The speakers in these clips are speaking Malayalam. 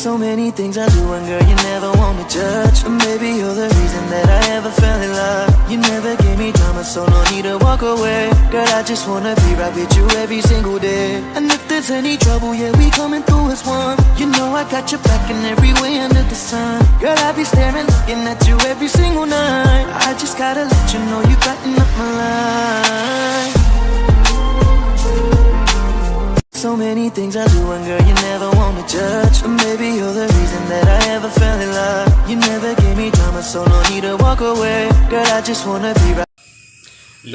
So many things I do and girl you never want to judge. But maybe you're the reason that I ever fell in love. You never gave me drama, so no need to walk away. Girl, I just wanna be right with you every single day. And if there's any trouble, yeah, we coming through as one. You know I got your back in every way under the sun. Girl, I be staring, looking at you every single night. I just gotta let you know you brighten up my life. So many things I do and girl you never want to judge. But maybe you're the reason that I ever fell in love. You never gave me drama, so no need to walk away. Girl, I just wanna be right.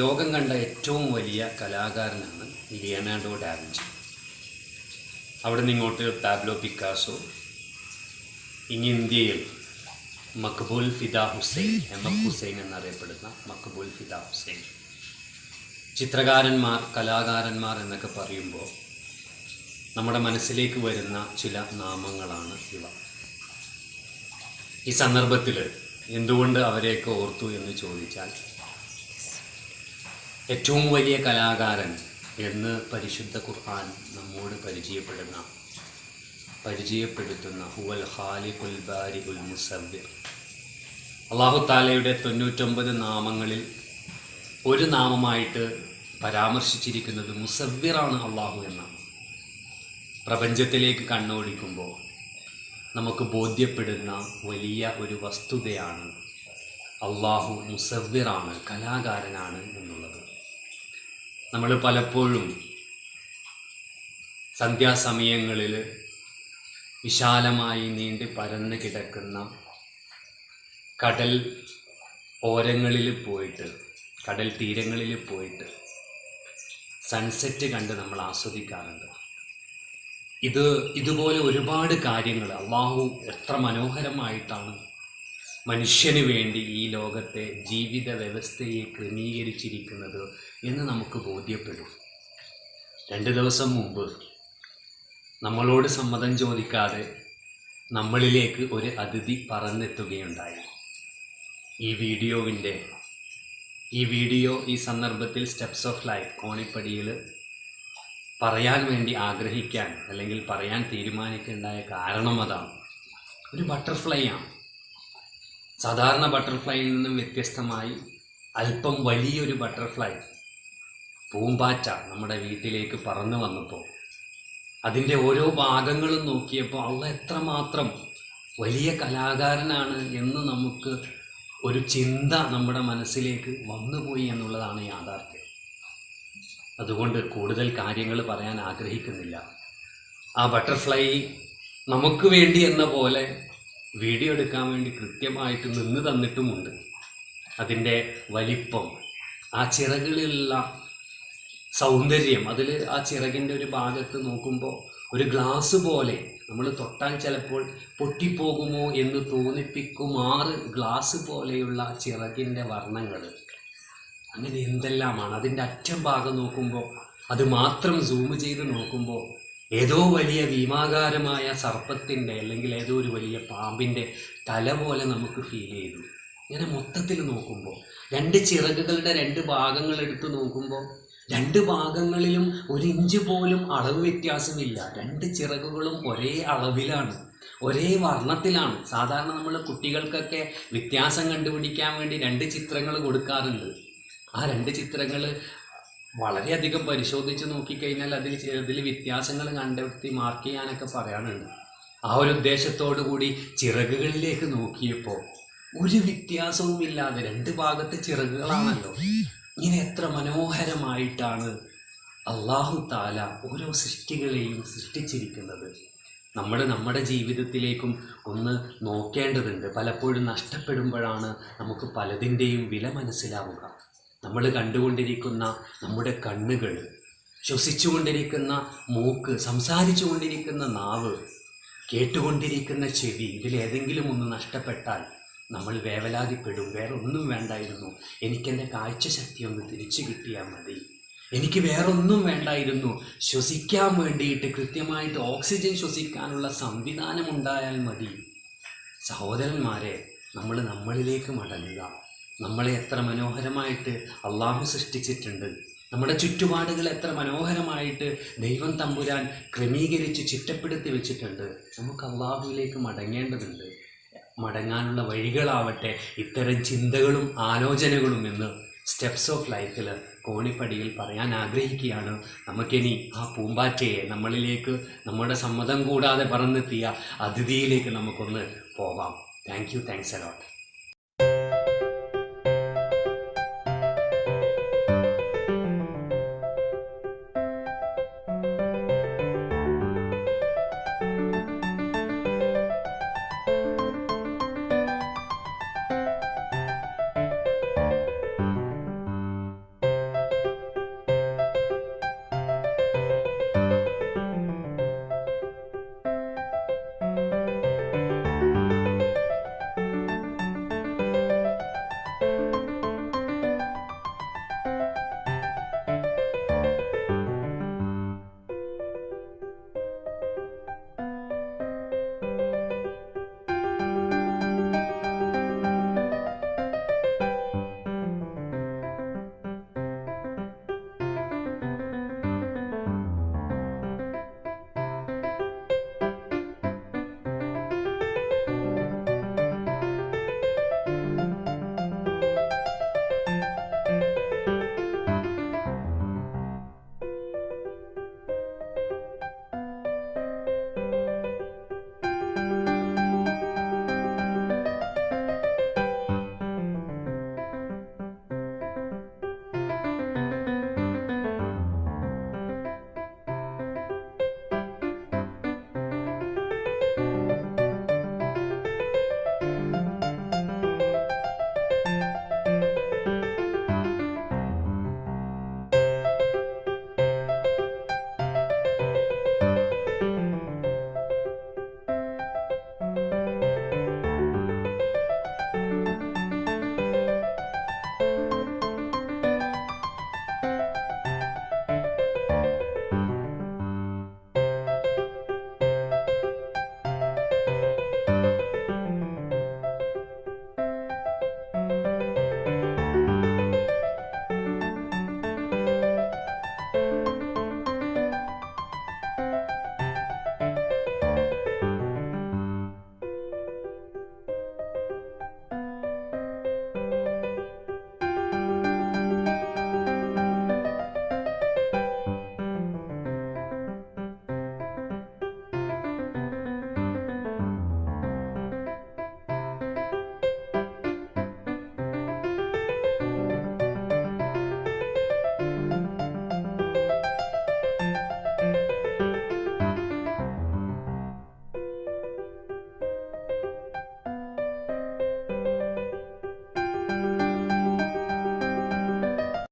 ലോകം കണ്ട ഏറ്റവും വലിയ കലാകാരനാണ് ലിയനാർഡോ ഡാവിഞ്ചി. അവിടെ നിന്ന് ഇങ്ങോട്ട് പാബ്ലോ പിക്കാസോ, ഇനി ഇന്ത്യയിൽ മഖ്ബൂൽ ഫിദ ഹുസൈൻ, എം.എഫ്. ഹുസൈൻ എന്നറിയപ്പെടുന്ന മഖ്ബൂൽ ഫിദ ഹുസൈൻ. ചിത്രകാരന്മാർ, കലാകാരന്മാർ എന്നൊക്കെ പറയുമ്പോൾ നമ്മുടെ മനസ്സിലേക്ക് വരുന്ന ചില നാമങ്ങളാണ് ഇവ. ഈ സന്ദർഭത്തിൽ എന്തുകൊണ്ട് അവരെയൊക്കെ ഓർത്തു എന്ന് ചോദിച്ചാൽ, ഏറ്റവും വലിയ കലാകാരൻ എന്ന് പരിശുദ്ധ ഖുർആൻ നമ്മോട് പരിചയപ്പെടുത്തുന്ന ഹുവൽ ഖാലിഖുൽ ബാരിഉൽ മുസവ്വിർ. അല്ലാഹു തആലയുടെ 99 നാമങ്ങളിൽ ഒരു നാമമായിട്ട് പരാമർശിച്ചിരിക്കുന്നത് മുസവ്വിറാണ് അള്ളാഹു എന്നാണ്. പ്രപഞ്ചത്തിലേക്ക് കണ്ണോടിക്കുമ്പോൾ നമുക്ക് ബോധ്യപ്പെടുന്ന വലിയ ഒരു വസ്തുതയാണ് അള്ളാഹു മുസവ്വിറാണ്, കലാകാരനാണ് എന്നുള്ളത്. നമ്മൾ പലപ്പോഴും സന്ധ്യാസമയങ്ങളിൽ വിശാലമായി നീണ്ട് പരന്ന് കിടക്കുന്ന കടൽ ഓരങ്ങളിൽ പോയിട്ട്, കടൽ തീരങ്ങളിൽ പോയിട്ട് സൺസെറ്റ് കണ്ട് നമ്മൾ ആസ്വദിക്കാറുണ്ട്. ഇതുപോലെ ഒരുപാട് കാര്യങ്ങൾ അള്ളാഹു എത്ര മനോഹരമായിട്ടാണ് മനുഷ്യന് വേണ്ടി ഈ ലോകത്തെ ജീവിത വ്യവസ്ഥയെ ക്രമീകരിച്ചിരിക്കുന്നത് എന്ന് നമുക്ക് ബോധ്യപ്പെടും. 2 ദിവസം മുമ്പ് നമ്മളോട് സമ്മതം ചോദിക്കാതെ നമ്മളിലേക്ക് ഒരു അതിഥി പറന്നെത്തുകയുണ്ടായി. ഈ സന്ദർഭത്തിൽ സ്റ്റെപ്സ് ഓഫ് ലൈഫ് കോണിപ്പടിയിൽ പറയാൻ വേണ്ടി ആഗ്രഹിക്കാൻ അല്ലെങ്കിൽ പറയാൻ തീരുമാനിക്കേണ്ടായ കാരണം അതാണ്. ഒരു ബട്ടർഫ്ലൈ ആണ്. സാധാരണ ബട്ടർഫ്ലൈയിൽ നിന്നും വ്യത്യസ്തമായി അല്പം വലിയൊരു ബട്ടർഫ്ലൈ, പൂമ്പാറ്റ നമ്മുടെ വീട്ടിലേക്ക് പറന്നു വന്നപ്പോൾ അതിൻ്റെ ഓരോ ഭാഗങ്ങളും നോക്കിയപ്പോൾ അള്ളാഹ് എത്രമാത്രം വലിയ കലാകാരനാണ് എന്ന് നമുക്ക് ഒരു ചിന്ത നമ്മുടെ മനസ്സിലേക്ക് വന്നുപോയി എന്നുള്ളതാണ് യാഥാർത്ഥ്യം. അതുകൊണ്ട് കൂടുതൽ കാര്യങ്ങൾ പറയാൻ ആഗ്രഹിക്കുന്നില്ല. ആ ബട്ടർഫ്ലൈ നമുക്ക് വേണ്ടി എന്ന പോലെ വീഡിയോ എടുക്കാൻ വേണ്ടി കൃത്യമായിട്ട് നിന്ന് തന്നിട്ടുമുണ്ട്. അതിൻ്റെ വലിപ്പം, ആ ചിറകുകളിലുള്ള സൗന്ദര്യം, അതിൽ ആ ചിറകിൻ്റെ ഒരു ഭാഗത്ത് നോക്കുമ്പോൾ ഒരു ഗ്ലാസ് പോലെ നമ്മൾ തൊട്ടാൽ ചിലപ്പോൾ പൊട്ടിപ്പോകുമോ എന്ന് തോന്നിപ്പിക്കുമാറ് ഗ്ലാസ് പോലെയുള്ള ചിറകിൻ്റെ വർണ്ണങ്ങൾ, അങ്ങനെ എന്തെല്ലാമാണ്. അതിൻ്റെ അറ്റം ഭാഗം നോക്കുമ്പോൾ, അത് മാത്രം സൂം ചെയ്ത് നോക്കുമ്പോൾ ഏതോ വലിയ ഭീമാകാരമായ സർപ്പത്തിൻ്റെ അല്ലെങ്കിൽ ഏതോ ഒരു വലിയ പാമ്പിൻ്റെ തല പോലെ നമുക്ക് ഫീൽ ചെയ്തു. ഇങ്ങനെ മൊത്തത്തിൽ നോക്കുമ്പോൾ 2 ചിറകുകളുടെ 2 ഭാഗങ്ങൾ എടുത്ത് നോക്കുമ്പോൾ 2 ഭാഗങ്ങളിലും 1 ഇഞ്ച് പോലും അളവ് വ്യത്യാസമില്ല. 2 ചിറകുകളും ഒരേ അളവിലാണ്, ഒരേ വർണ്ണത്തിലാണ്. സാധാരണ നമ്മൾ കുട്ടികൾക്കൊക്കെ വ്യത്യാസം കണ്ടുപിടിക്കാൻ വേണ്ടി 2 ചിത്രങ്ങൾ കൊടുക്കാറുണ്ട്. ആ 2 ചിത്രങ്ങൾ വളരെയധികം പരിശോധിച്ച് നോക്കിക്കഴിഞ്ഞാൽ അതിൽ വ്യത്യാസങ്ങൾ കണ്ടെത്തി മാർക്ക് ചെയ്യാനൊക്കെ പറയാനുണ്ട്. ആ ഒരു ഉദ്ദേശത്തോടു കൂടി ചിറകുകളിലേക്ക് നോക്കിയപ്പോൾ ഒരു വ്യത്യാസവുമില്ലാതെ 2 ഭാഗത്ത് ചിറകുകളാണല്ലോ. ഇങ്ങനെ എത്ര മനോഹരമായിട്ടാണ് അല്ലാഹു തആല ഓരോ സൃഷ്ടികളെയും സൃഷ്ടിച്ചിരിക്കുന്നത്. നമ്മുടെ ജീവിതത്തിലേക്കും ഒന്ന് നോക്കേണ്ടതുണ്ട്. പലപ്പോഴും നഷ്ടപ്പെടുമ്പോഴാണ് നമുക്ക് പലതിൻ്റെയും വില മനസ്സിലാവുക. നമ്മൾ കണ്ടുകൊണ്ടിരിക്കുന്ന നമ്മുടെ കണ്ണുകൾ, ശ്വസിച്ചുകൊണ്ടിരിക്കുന്ന മൂക്ക്, സംസാരിച്ചു കൊണ്ടിരിക്കുന്ന നാവ്, കേട്ടുകൊണ്ടിരിക്കുന്ന ചെവി, ഇതിലേതെങ്കിലും ഒന്ന് നഷ്ടപ്പെട്ടാൽ നമ്മൾ വേവലാതിപ്പെടും. വേറെ ഒന്നും വേണ്ടായിരുന്നു, എനിക്കെൻ്റെ കാഴ്ചശക്തി ഒന്ന് തിരിച്ചു കിട്ടിയാൽ മതി, എനിക്ക് വേറൊന്നും വേണ്ടായിരുന്നു, ശ്വസിക്കാൻ വേണ്ടിയിട്ട് കൃത്യമായിട്ട് ഓക്സിജൻ ശ്വസിക്കാനുള്ള സംവിധാനം ഉണ്ടായാൽ മതി. സഹോദരന്മാരെ, നമ്മളിലേക്ക് മടങ്ങുക. നമ്മളെ എത്ര മനോഹരമായിട്ട് അള്ളാഹു സൃഷ്ടിച്ചിട്ടുണ്ട്. നമ്മുടെ ചുറ്റുപാടുകൾ എത്ര മനോഹരമായിട്ട് ദൈവം തമ്പുരാൻ ക്രമീകരിച്ച് ചിട്ടപ്പെടുത്തി വെച്ചിട്ടുണ്ട്. നമുക്ക് അള്ളാഹുവിലേക്ക് മടങ്ങേണ്ടതുണ്ട്. മടങ്ങാനുള്ള വഴികളാവട്ടെ ഇത്തരം ചിന്തകളും ആലോചനകളും എന്ന് സ്റ്റെപ്സ് ഓഫ് ലൈഫിൽ കോണിപ്പടിയിൽ പറയാൻ ആഗ്രഹിക്കുകയാണ്. നമുക്കിനി ആ പൂമ്പാറ്റയെ നമ്മളിലേക്ക് നമ്മുടെ സമ്മതം കൂടാതെ പറന്നെത്തിയ അതിഥിയിലേക്ക് നമുക്കൊന്ന് പോവാം. Thanks a lot.